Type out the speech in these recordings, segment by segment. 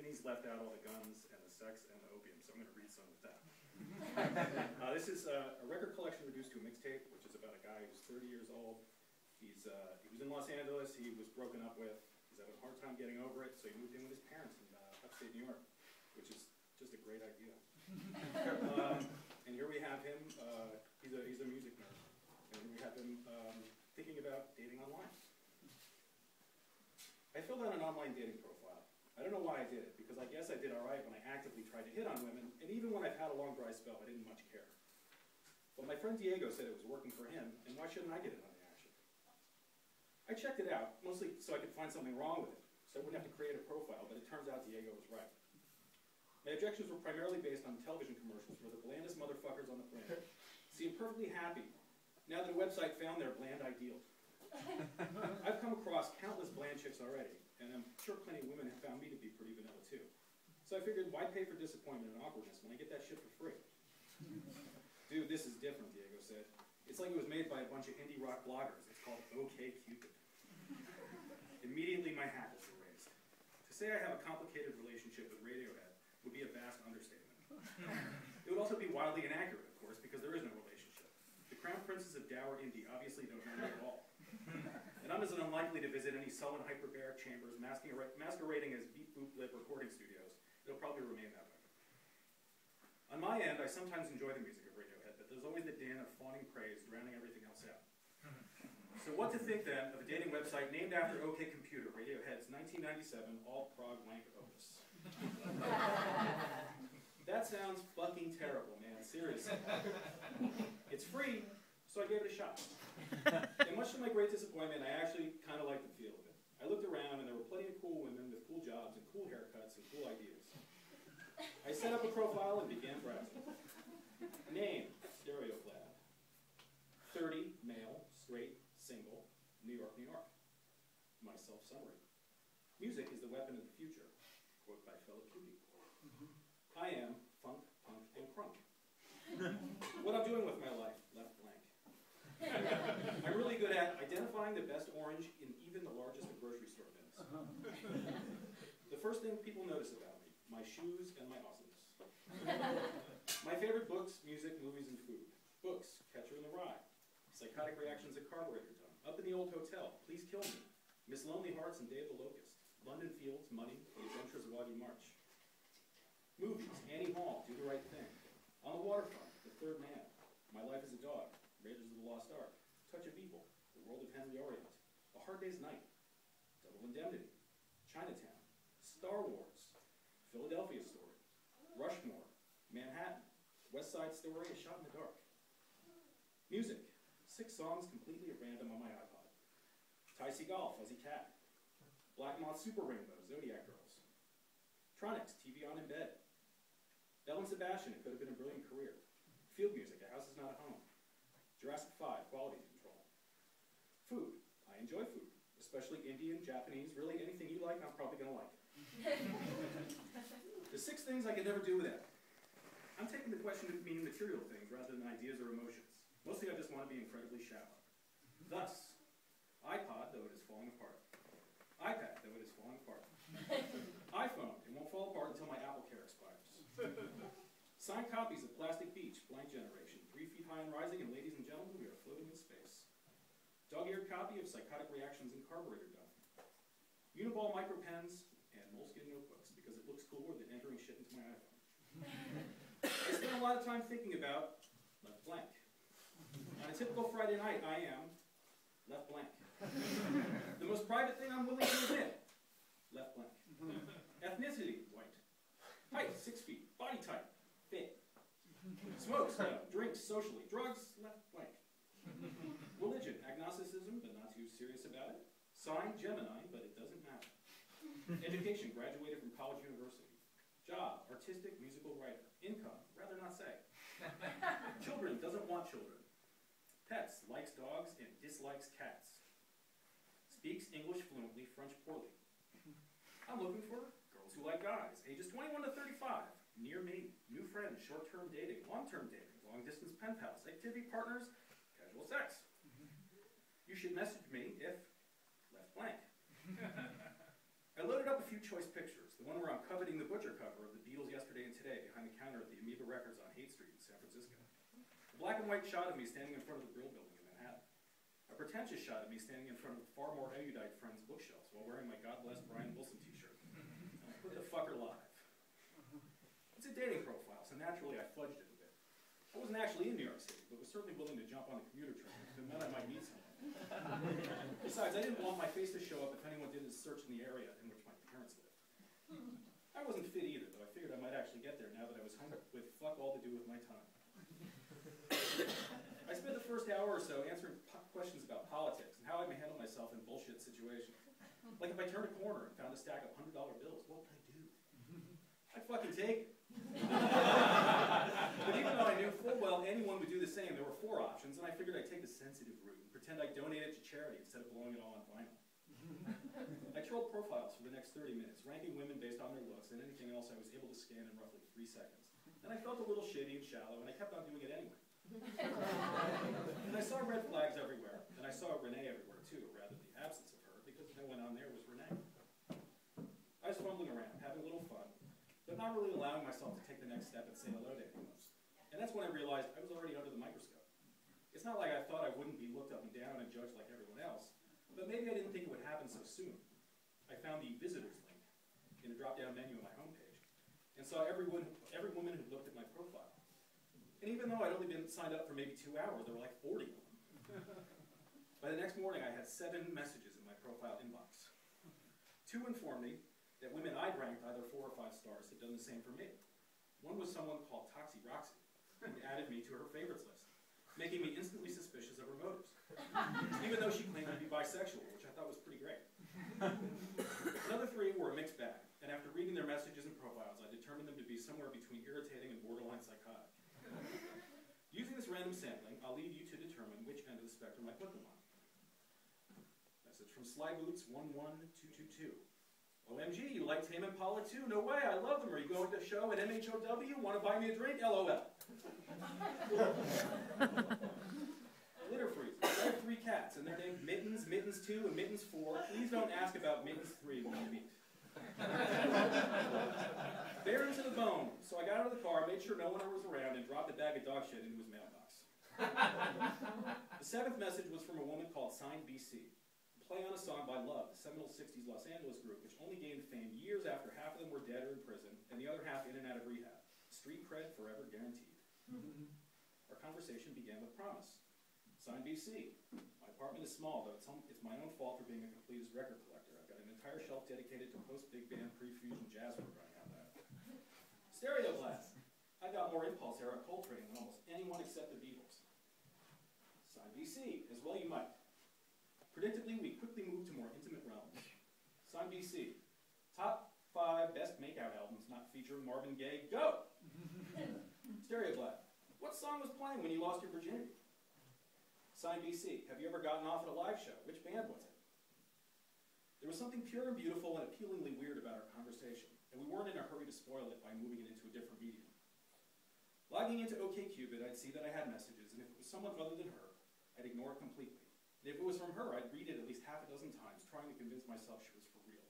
and he's left out all the guns and the sex and the opium, so I'm going to read some of that. This is a record collection reduced to a mixtape, which is about a guy who's 30 years old. He was in Los Angeles. He was broken up with. He's having a hard time getting over it, so he moved in with his parents in upstate New York, which is just a great idea. And here we have him. He's a music nerd, and here we have him thinking about dating online. I filled out an online dating profile. I don't know why I did it, because I guess I did all right when I actively tried to hit on women, and even when I've had a long dry spell, I didn't much care. But my friend Diego said it was working for him, and why shouldn't I get in on the action? I checked it out, mostly so I could find something wrong with it, so I wouldn't have to create a profile, but it turns out Diego was right. My objections were primarily based on television commercials where the blandest motherfuckers on the planet seem perfectly happy now that a website found their bland ideal. I've come across countless bland chicks already, and I'm sure plenty of women have found me to be pretty vanilla too. So I figured, why pay for disappointment and awkwardness when I get that shit for free? Dude, this is different, Diego said. It's like it was made by a bunch of indie rock bloggers. It's called OkCupid. Immediately my hat was raised. To say I have a complicated relationship with Radiohead would be a vast understatement. It would also be wildly inaccurate, of course, because there is no relationship. The crown princes of dour indie obviously don't know me at all. And I'm as unlikely to visit any sullen hyperbaric chambers masquerading as beep boop lip recording studios. It'll probably remain that way. On my end, I sometimes enjoy the music of Radiohead, but there's always the din of fawning praise drowning everything else out. So what to think then of a dating website named after OK Computer, Radiohead's 1997 alt-prog wank opus? That sounds fucking terrible, man, seriously. It's free, so I gave it a shot. And much to my great disappointment, I actually kind of liked the feel of it. I looked around and there were plenty of cool women with cool jobs and cool haircuts and cool ideas. I set up a profile and began browsing. Name, Stereoclad. 30, male, straight, single, New York, New York. My self-summary. Music is the weapon of the future. Quote by fellow cutie. I am funk, punk, and crunk. What I'm doing with my life, left blank. I'm really good at identifying the best orange in even the largest of grocery store bins. The first thing people notice about me, my shoes and my awesomeness. My favorite books, music, movies, and food. Books, Catcher in the Rye. Psychotic Reactions at Carburetor Time. Up in the Old Hotel, Please Kill Me. Miss Lonely Hearts and Day of the Locust. London Fields, Money, The Adventures of Augie March. Movies, Annie Hall, Do the Right Thing. On the Waterfront, The Third Man. My Life as a Dog, Raiders of the Lost Ark. Touch of Evil, The World of Henry Orient. A Hard Day's Night. Double Indemnity. Chinatown. Star Wars. Philadelphia Story. Rushmore. Manhattan. West Side Story, A Shot in the Dark. Music. 6 songs completely at random on my iPod. Ty Segall, Fuzzy Cat. Black Moth Super Rainbow, Zodiac Girls. Tronics, TV on in bed. Belle and Sebastian, It Could Have Been a Brilliant Career. Field music, A House Is Not a Home. Jurassic 5, Quality Control. Food, I enjoy food, especially Indian, Japanese, really anything you like, I'm probably going to like it. The 6 things I could never do without. I'm taking the question to mean material things rather than ideas or emotions. Mostly I just want to be incredibly shallow. Thus, iPod, though it is falling apart. iPad, though it is falling apart. iPhone, it won't fall apart until my Apple Care expires. Signed copies of Plastic Beach, Blank Generation, 3 feet high and rising, and ladies and gentlemen, we are floating in space. Dog-eared copy of Psychotic Reactions and Carburetor Done. Uniball micro pens and moleskin notebooks, because it looks cooler than entering shit into my iPhone. I spent a lot of time thinking about left blank. On a typical Friday night, I am left blank. The most private thing I'm willing to admit, left blank. Ethnicity, white. Height, 6 feet. Body type, fit. Smokes, no. Drinks, socially. Drugs, left blank. Religion, agnosticism, but not too serious about it. Sign, Gemini, but it doesn't matter. Education, graduated from college university. Job, artistic, musical writer. Income, rather not say. Children, doesn't want children. Pets, likes dogs and dislikes cats. Speaks English fluently, French poorly. I'm looking for girls who like guys, ages 21 to 35, near me, new friends, short-term dating, long-term dating, long-distance pen pals, activity partners, casual sex. You should message me if left blank. I I loaded up a few choice pictures, the one where I'm coveting the butcher cover of the Beatles Yesterday and Today behind the counter at the Amoeba Records on Haight Street in San Francisco. A black and white shot of me standing in front of the Brill Building in Manhattan. A pretentious shot of me standing in front of far more erudite friends' bookshelves while wearing my God Bless Brian Wilson t-shirt. And I put the fucker live. It's a dating profile, so naturally I fudged it a bit. I wasn't actually in New York City, but was certainly willing to jump on the commuter train if it meant I might meet someone. Besides, I didn't want my face to show up if anyone did a search in the area in which my parents lived. I wasn't fit either, though I figured I might actually get there now that I was hung up with fuck all to do with my time. I spent the first hour or so answering questions about politics and how I may handle myself in bullshit situations. Like if I turned a corner and found a stack of $100 bills, what would I do? I'd fucking take it. But even though I knew full well anyone would do the same, there were 4 options, and I figured I'd take the sensitive route and pretend I donated to charity instead of blowing it all on vinyl. I trolled profiles for the next 30 minutes, ranking women based on their looks and anything else I was able to scan in roughly 3 seconds. And I felt a little shitty and shallow, and I kept on doing it anyway. And I saw red flags everywhere, and I saw Renee everywhere too, or rather the absence of her, because no one on there was Renee. I was fumbling around, having a little fun, but not really allowing myself to take the next step and say hello to anyone. And that's when I realized I was already under the microscope. It's not like I thought I wouldn't be looked up and down and judged like everyone else, but maybe I didn't think it would happen so soon. I found the visitors link in the drop-down menu on my homepage and saw every woman who looked at my profile. And even though I'd only been signed up for maybe 2 hours, there were like 40 of them. By the next morning, I had 7 messages in my profile inbox. 2 informed me that women I'd ranked either 4 or 5 stars had done the same for me. One was someone called Toxie Roxy, who added me to her favorites list, making me instantly suspicious of her motives, even though she claimed to be bisexual, which I thought was pretty great. Another 3 were a mixed bag, and after reading their messages and profiles, I determined them to be somewhere between irritating and borderline psychotic. Using this random sampling, I'll leave you to determine which end of the spectrum I put them on. Message from Slyboots11222. OMG, you like Tame Impala too? No way, I love them. Are you going to the show at MHOW? Want to buy me a drink? LOL. Litter freeze. I have 3 cats, and they're named Mittens, Mittens 2, and Mittens 4. Please don't ask about Mittens 3 when you meet. Bare to the bone. So I got out of the car, made sure no one was around, and dropped a bag of dog shit into his mailbox. The 7th message was from a woman called Signed BC. Play on a song by Love, the seminal 60s Los Angeles group, which only gained fame years after half of them were dead or in prison, and the other half in and out of rehab. Street cred forever guaranteed. Our conversation began with promise. Signed BC. My apartment is small, though it's my own fault for being a completist record collector. I've got an entire shelf dedicated to post-big band, pre-fusion jazz we're running out of. Stereo Blast. I got more Impulse era Coltrane than almost anyone except the Beatles. Signed BC. As well you might. Predictably, we quickly moved to more intimate realms. Signed BC. Top 5 best makeout albums not featuring Marvin Gaye. Go! Stereo Blast. What song was playing when you lost your virginity? Signed BC. Have you ever gotten off at a live show? Which band was it? There was something pure and beautiful and appealingly weird about our conversation, and we weren't in a hurry to spoil it by moving it into a different medium. Logging into OkCupid, I'd see that I had messages, and if it was someone other than her, I'd ignore it completely. And if it was from her, I'd read it at least half a dozen times, trying to convince myself she was for real.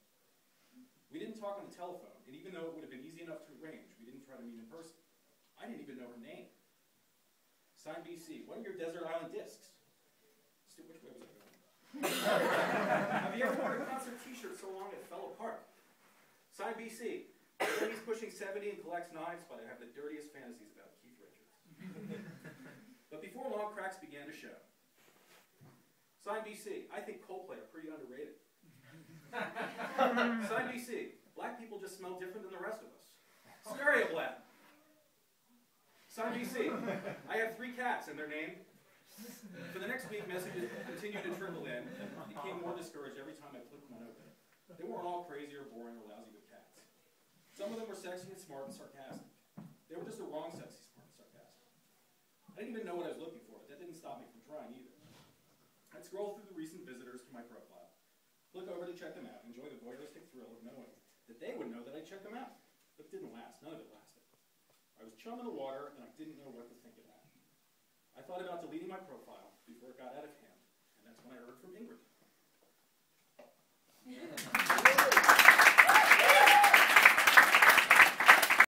We didn't talk on the telephone, and even though it would have been easy enough to arrange, we didn't try to meet in person. I didn't even know her name. Signed BC. What are your desert island discs? Which way was I going? Have you ever worn a concert t-shirt so long it fell apart? Signed BC. He's pushing 70 and collects knives, but I have the dirtiest fantasies about Keith Richards. But before long, cracks began to show. Signed BC. I think Coldplay are pretty underrated. Signed BC. Black people just smell different than the rest of us. Stereo Blast. Signed BC. I have 3 cats and their name. For the next week, messages continued to trickle in. I became more discouraged every time I clicked one open. They weren't all crazy or boring or lousy with cats. Some of them were sexy and smart and sarcastic. They were just the wrong sexy, smart, and sarcastic. I didn't even know what I was looking for, but that didn't stop me from trying either. I'd scroll through the recent visitors to my profile, look over to check them out, enjoy the voyeuristic thrill of knowing that they would know that I checked them out. But it didn't last. None of it lasted. I was chum in the water, and I didn't know what to think of that. I thought about deleting my profile before it got out of hand, and that's when I heard from Ingrid.